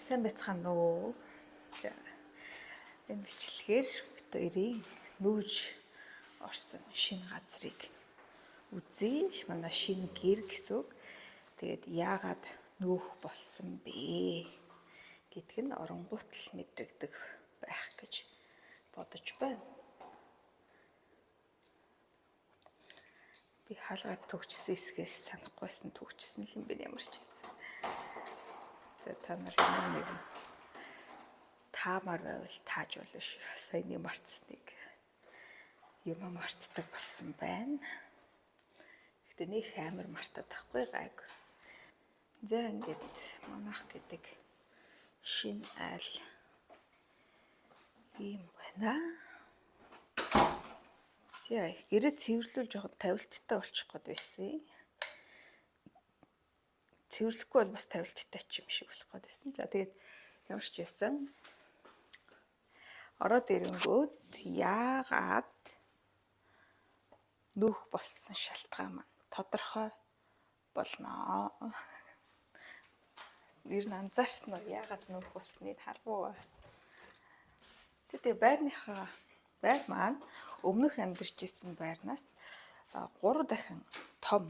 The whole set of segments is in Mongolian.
Сайн байцгаана уу? Энэ бичлэгээр бид хоёрын нүүж орсон шинэ газрыг үзье. Манай шинэ гэр гэсэн үг. Тэгээд яагаад нүүх болсон бэ гэдг нь оронгуут л мэдрэгдэх байх гэж бодож байна. Би хаалгаад төгчсөн хэсгээс санахгүйсэн төгчсөн юм бэ ямар ч байсан. За та нар нэг таамаар байвал тааж болно шүү. Саяны марцсныг юм мартдаг болсон байна. Гэтэ нэг амар мартаад тахгүй гайг. За ингээд манайх гэдэг шинэ айл ийм байна. За гэрээ цэвэрлүүл жоохон тавилттай болчих гээд байсан. Цэвэрлэхгүй бол бас тавилттай ч юм шиг болох гээд байсан. За тэгээд ямар ч байсан ороод ирэнгүүт яагаад нүүх болсон шалтгаан маань тодорхой болно. Нэр нь анзаарсан уу яагаад нүүх болсныг харвуу. Тэгээд байр маань өмнөх амьдарч исэн байрнаас 3 дахин том.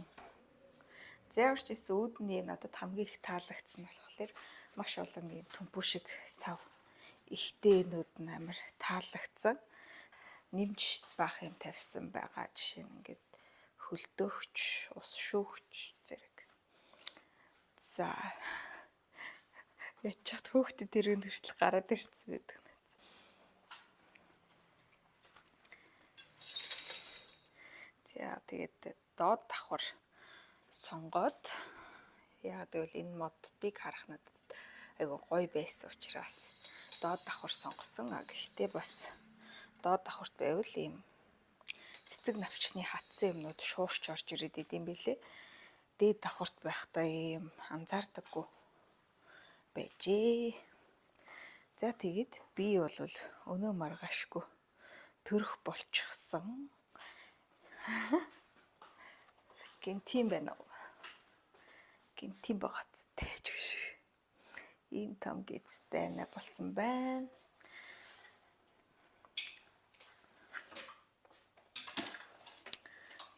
Зааварч исэн үүдний надад хамгийн их таалагдсан нь болохоор маш олон ийм төмпөшиг сав ихтэйнүүд нь амар таалагдсан. Нэмж баах юм тавьсан байгаа. Жишээ нь ингээд хөлдөөгч, ус шүүгч зэрэг. За ячаад хүүхдэд иргэн төрсөл гараад ирсэн байдаг. За тэгээд доод давхар сонгоод яагаад гэвэл энэ моддыг харах надад айгу гоё байсан учраас доод давхар сонгосон. Гэхдээ бас доод давхарт байвал ийм цэцэг навчны хатсан юмнууд шуурч орж ирээд идэм билээ. Дээд давхарт байхдаа ийм анзаардаггүй байжээ. За тэгээд би бол өнөө маргаашгүй төрөх болчихсон. Гинтим байна уу? Гинтим багцтай ч гэж. Ийм том гэцтэй болсон байна.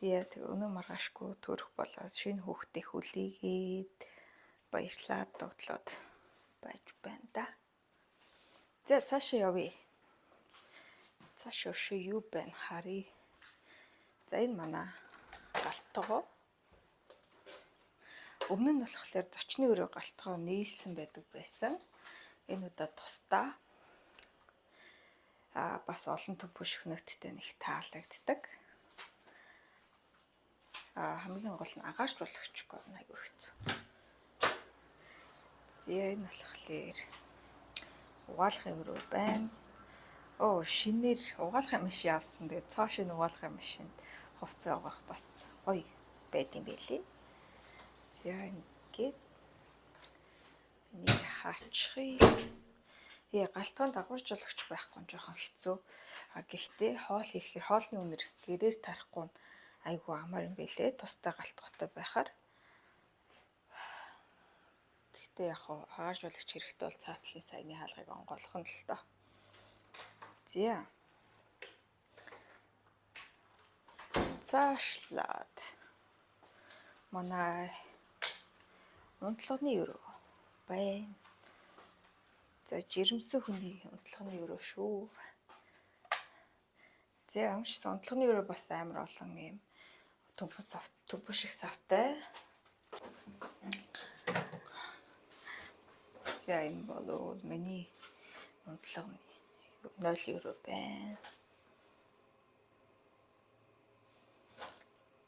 Яа тэг өнөө маргаашгүй төрөх болоод шинэ хүүхдээ хүлээгээд баярлаад догтлоод байж байна да. За цаашаа явъя. Цаашаа юу байна харъя. За энэ манай галтгоо. Өмнө нь болохоор зочны өрөө галтгоо нийлсэн байдаг байсан. Энэ удаа тусдаа бас олон төмпөш хөнөттэй нэг таалагддаг. Хамгийн гол нь агаарч болгочихгүй айгүй хэцүү. За энэ болохоор угаалгын өрөө байна. Шинээр угаалгын машин явсан. Тэгээд цоо шинэ угаалгын машинд хувцас угаах бас гоё байдсан байлээ. За ингээд энийг хаачихъя. Галтгоонд дагуулж болгоч байхгүй нь жоохон хэцүү. Гэхдээ хоол хийхээр хоолны үнэр гэрээр тарахгүй нь айгүй амар юм байлээ. Тустай галтгоотой байхаар. Гэхдээ яг хаагаарж болгоч хэрэгтэй бол цаатлын саяны хаалгыг онгойлгох нь л доо. За. Цаашлаад манай унтлагын өрөө байна. За жирэмсэн хүний унтлагын өрөө шүү. За амжсан унтлагын өрөө бас амар олон юм төмпөшиг савтай. За энэ бол миний унтлагын 0 өрөө байна.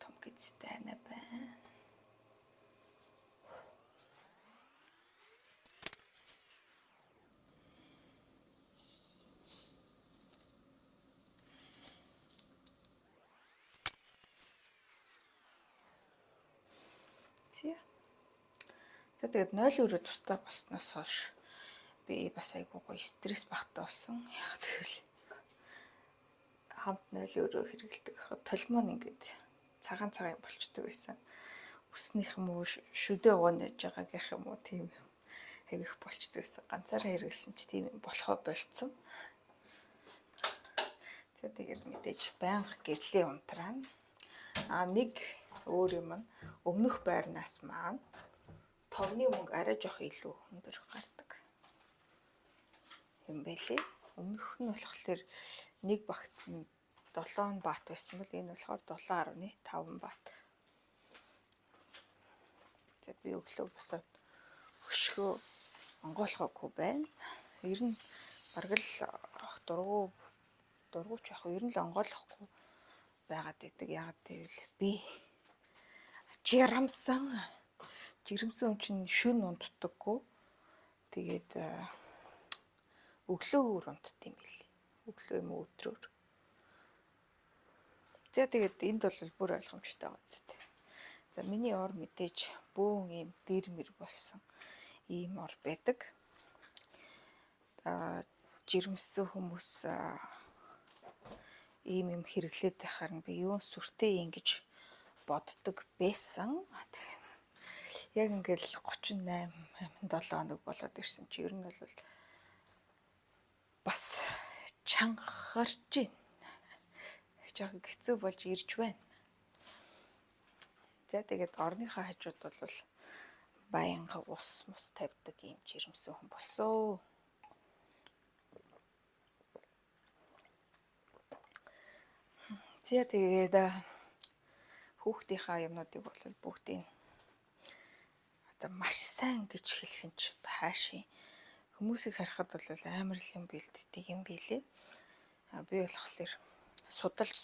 Том гэцтэй байна. За тэгээд 0 өрөө тусдаа болсноос хойш би бас айгүй гоё стресс багтаа болсон. Яа тэгвэл хамт 0 өрөө хэрэгэлдэг хахад толгой нь ингээд цагаан болчдөг байсан. Үснийх юм уу шүдэ угаанаж байгаа гэх юм уу тийм их болчдөг гэсэн. Ганцаараа хэрэгсэн ч тийм болохоо болцсон. За тэгээд мэдээж байнга гэрлээ унтраана. Нэг өөр юм нь өмнөх байрнаас маань товны мөнгө арай жоох илүү өндөр гардаг юм байлээ. Өмнөх нь болохоор нэг багт 7 бат байсан бол энэ болохоор 7.5 бат. За би өглөө босоод өшгөө онгойлгоогүй байна. Ер нь бараг л дургуйч яг ер нь л онгойлгохгүй байгаад идэг. Ягаад гэвэл би жирэмсэн хүн чинь шүн унтдаггүй. Тэгээд өглөөгөр унтд юм билий. Өглөө юм өдрөөр. За тэгээд энд бол бүр ойлгомжтой байгаа зү. За миний ор мэдээж бөөн юм дэрмэр болсон ийм ор байдаг. Жирэмсэн хүмүүс ийм юм хэрэглээд байхаар би юу сүртэй ингэж боддог байсан. Яг ингээл 38, 7 хоног болоод ирсэн чи ер нь бол бас чангарч байна. Жог хэцүү болж ирж байна. За тэгээд орныхаа хажууд бол баянга ус тавьдаг юм жирэмсэн хүн болсон. За тэгээд хүүхдийнхаа юмнуудыг бол бүгдийг маш сайн гэж хэлэх нь ч хаашийн хүмүүсийг харахад бол амар л юм бэлддэг юм билээ. Би болохоор судалж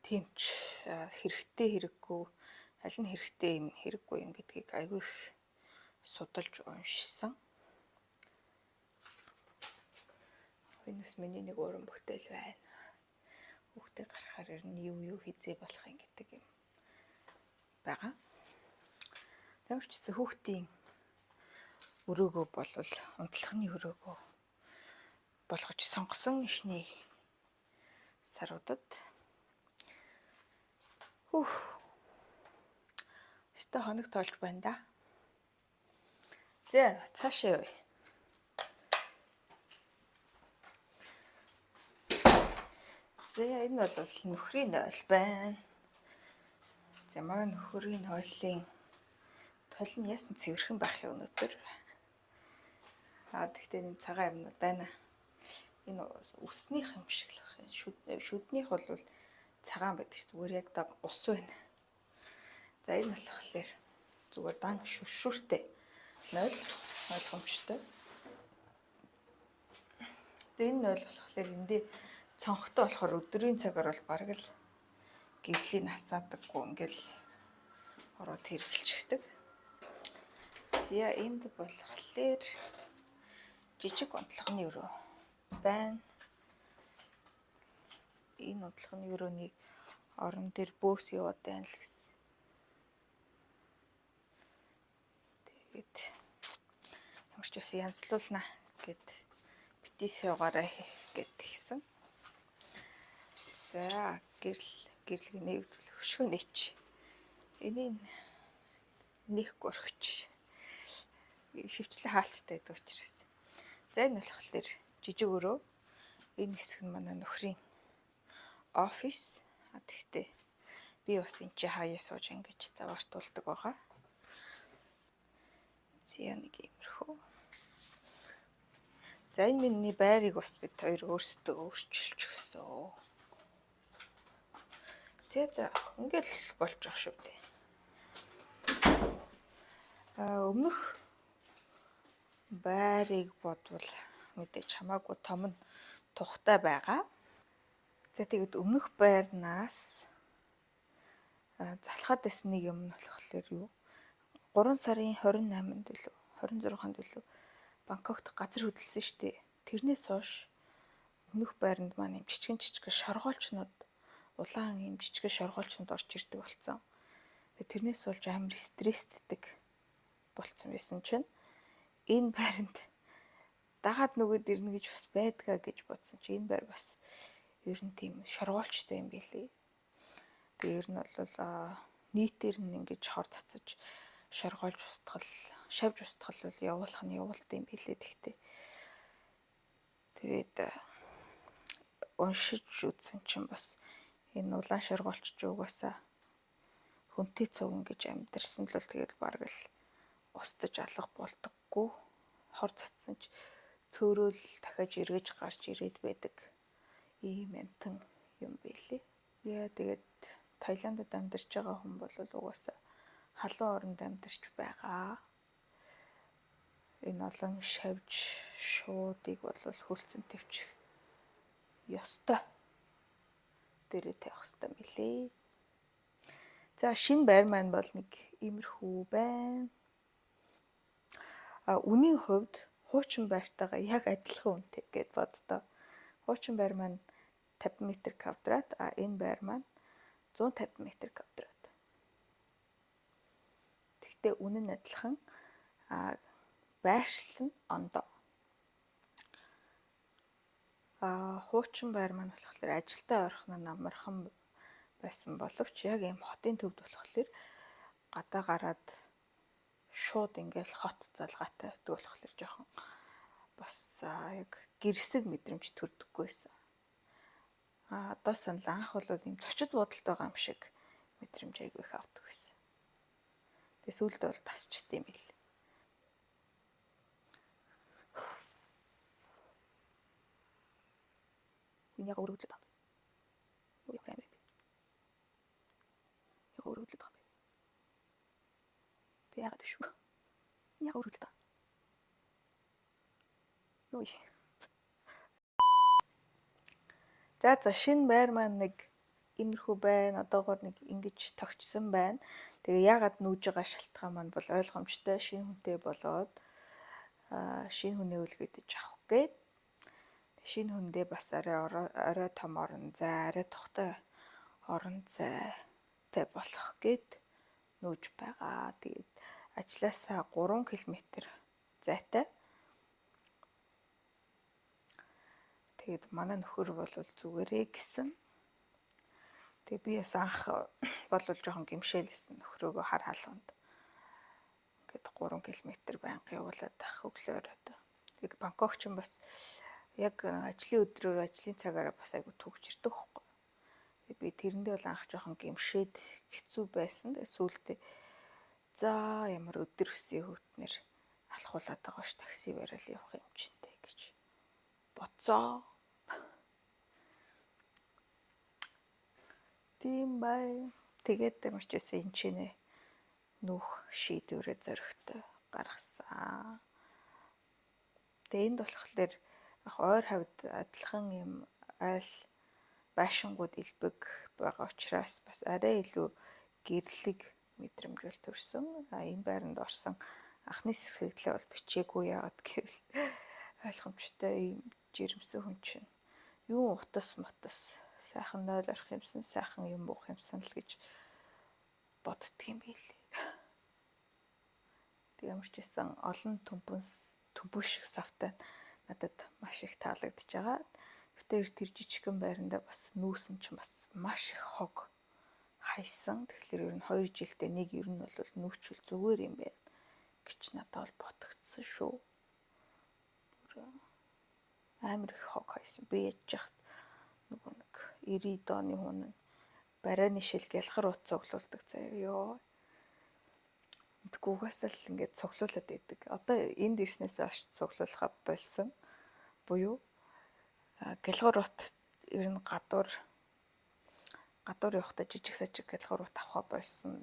тиймч хэрэгтэй хэрэггүй аль нь хэрэгтэй юм хэрэггүй юм гэдгийг айгүй их судалж уншсан. Энэс миний нэг уран бүтээл байна. Хүүхдээ гарахаар ер нь юу хийзээ болох юм гэдэг юм байгаа. Тэгвч хүүхдийн өрөөгөө болвол унтлагын өрөөгөө болгож сонгосон ихний саруудад өстө хоног тоолж байна да. За цаашаа явъя. За энэ бол нөхрийн нойл байна. За манай нөхрийн нойлын тол нь яасан цэвэрхэн байх юм өнөдөр. Тэгтээ энэ цагаан юмнууд байна. Энэ үснийх юм шиг л байна. Шүднийх бол цагаан байдаг ш. Зүгээр яг даг ус байна. За энэ болохоор зүгээр дан шүршүртэй нойл ойлгомжтой. Тэгээ энэ нойл болохоор эндээ цонхтой болохоор өдрийн цагаар бол бараг л гэрлийн насаадаггүй ингээл ороод хэрэгжилчихдэг. За энд болохоор жижиг унтлагын өрөө байна. Энэ унтлагын өрөөний орон дээр бөөс яваад байна л гэсэн. Тэгээд ямар ч үсэн янзлуулна гэд битээс яваарай гэд хэлсэн. За гэрлэг нэгдвэл хөшгөө нээч. Энийг нэхгүй орхич. Хөвчлээ хаалттай байдаг учраас. За энэ болохоор жижиг өрөө. Энэ хэсэг нь манай нөхрийн офис. Тэгтээ би бас энэ чи хаяа сууж ингэж заваартуулдаг байгаа. Зя нэг иймэрхүү. За энэ миний байрыг бас бид хоёр өөрсдөө өөрчилж өгсөн. За ингээл болж байгаа шүү дээ. Өмнөх байрыг бодвол мэдээж хамаагүй том нь тухтай байгаа. За тэгээд өмнөх байрнаас залхаад байсан нэг юм нь болохоор юу? 3 сарын 28-нд үлээ 26-нд үлээ Бангкокт газар хөдлсөн шүү дээ. Тэрнээс хойш өмнөх байранд маань юм жижигэн шоргоолчнууд улаан юм жижигэн шоргоолчнууд орж ирдэг болсон. Тэрнээс болж амар стресстэйг болцсон байсан чинь энэ байранд дагаад нөгөөд ирнэ гэж бас байдгаа гэж бодсон чи энэ байр бас ер нь тийм шоргоолчтой юм билий. Тэгээ ер нь бол нийтээр нь ингэж хор цацаж шоргоолж устгал, шавж устгал бол явуулах нь явуулт юм билээ тэгтээ. Тэгээд уншиж үзсэн чинь бас энэ улаан шоргоолч ч угаасаа хүнтэй цуг ингэж амьдэрсэн л бол тэгэл бараг л устж алга болдоггүй. Хор цацсан ч цөөрөөл дахиад эргэж гарч ирээд байдаг ийм амтан юм билээ. Яа тэгээд Таиландд амьдарч байгаа хүн бол угаасаа халуун оронд амьдарч байгаа. Энэ олон шавж шуудыг бол хөлцөн төвчих ёстой дээрээ тавих ёстой мөлий. За шинэ байр маань бол нэг иймэрхүү байна. Үнийн хувьд хуучин байртайгаа яг адилхан үнэтэй гэд боддоо. Хуучин байр маань 50 м квадрат, энэ байр маань 150 м квадрат. Тэгтээ үнэн нь адилхан. Байршил нь ондоо. Хуучин байр маань болохоор ажилдаа орох нь амархан байсан боловч яг ийм хотын төвд болохоор гадаа гараад шууд ингээл хот залгаатай байдаг болохоор жоохон бас яг гэрсэг мэдрэмж төрдөггүй байсан. Одоо санал анх бол ийм зочид буудалд байгаа юм шиг мэдрэмж айгүй их авдаг байсан. Тэгээ сүүлдээ бол тасчт юм бил. Энэ яг өөрөө үзлээ таа. Юу юм бэ? Яг өөрөө үзлээ таа. Би яагаад шүү? Яг өөрөө үзлээ таа. Юу юм? За шинэ байр маань нэг иймэрхүү байна. Одоогоор нэг ингэж тогтсон байна. Тэгээ яагаад нүүж байгаа шалтгаан маань бол ойлгомжтой. Шинэ хүнтэй болоод шинэ хүнээ үлгэдэж авах гээд шинэ хүндээ бас арай том орон зай, арай тухтай орон зайтай болох гээд нүүж байгаа. Тэгээд ажлаасаа 3 км зайтай. Тэгээд манай нөхөр бол зүгээрээ гэсэн. Тэгээ би бас анх бол жоохон гимшээлсэн нөхрөөгөө хар халуунд. Ингээд 3 км байнга явуулаад ах өглөөрөө. Тэгээд Бангкок ч бас яг ажлын өдрөөр ажлын цагаараа бас айгу түүхж ирдэг хөхгүй. Тэгээд би тэрэндээ бол анх жоохон гимшээд хэцүү байсан. Тэгээд сүүлдээ за ямар өдөр өсөй хөтнэр алхуулаад байгаа ш такси бариад явах юм чинтэй гэж бодсоо. Тийм бай. Тэгээд мөрчөөсөө энэ чинээ нүүх шийдвэрээ зөрөгтэй гаргасан. Тэгээд энд болохоор яг ойр хавьд адилхан юм айл байшингууд илбэг байгаа учраас бас арай илүү гэрлэг мэдрэмж бол төрсөн. Энэ байранд орсон анхны сэтгэлдээ бол бичээгүй яагаад гэвэл ойлгомжтой ийм жирэмсэн хүн чинь юу утас мотос сайхан 0 орох юмсан, сайхан юм буух юмсан л гэж боддөг юм билээ. Тэг ямар ч гэсэн олон төмпөс шиг савтай надад маш их таалагдж байгаа. Тэр жижигхэн байранда бас нүүсэн чинь бас маш их хог хайсан. Тэгэхээр ер нь 2 жилдээ нэг ер нь бол нүүчүүл зүгээр юм байна гэж надад бол ботгдсон шүү. Амар их хог хайсан. Би яж яхад нөгөө нэг 90 оны хүн нь барайны шил гялгар ут цуглуулдаг заяа ёо. Мэдгүйгээс л ингээд цуглуулад байдаг. Одоо энд ирснээс хойш цуглуулахаа болсон. Буюу гялгар ут ер нь гадуур явахдаа жижиг сажиг гялгар ут авахаа болсон.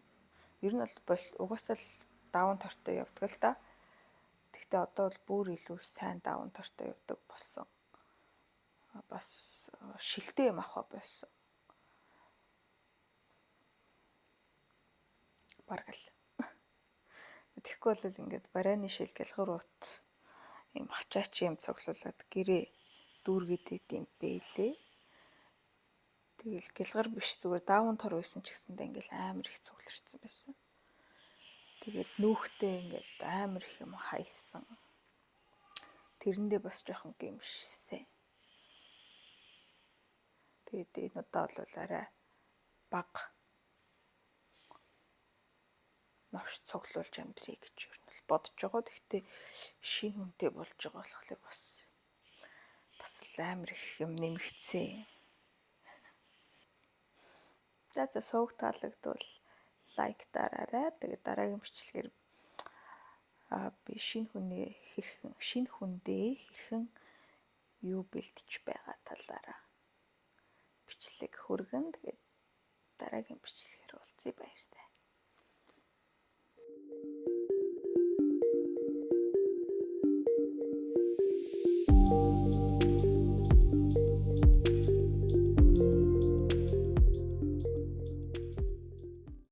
Ер нь бол угаасаа л даван тортой явдаг л да. Гэхдээ одоо бол бүр илүү сайн даван тортой явдаг болсон. Бас шилтэй юм авах байсан. Бараг л. Тэгэхгүй бол ингээд барайны шил гялгар ут юм хачаач юм цуглуулад гэрээ дүүргээд идэм бэлээ. Тэгэл гялгар биш зүгээр даван тор байсан ч гэсэндээ ингээл амар их цугларсан байсан. Тэгээд нүүхтэй ингээд амар их юм хайсан. Тэрэндээ бас жоохон гэмшсэн. Тэгээд энэ удаа бол арай бага новш цуглуулж амьдрий гэж юу нь бодож байгаа. Гэхдээ шинэ хүнтэй болж байгаа болохоор бас л амар их юм нэмэгцээ. За сууг таалагдвал лайк дараарай. Тэгээд дараагийн бичлэгээр би шинэ хүндээ хэрхэн юу бэлтэж байгаа талаараа бичлэг хүргэн. Тэгээд дараагийн бичлэгээр уулзъя баярлалаа.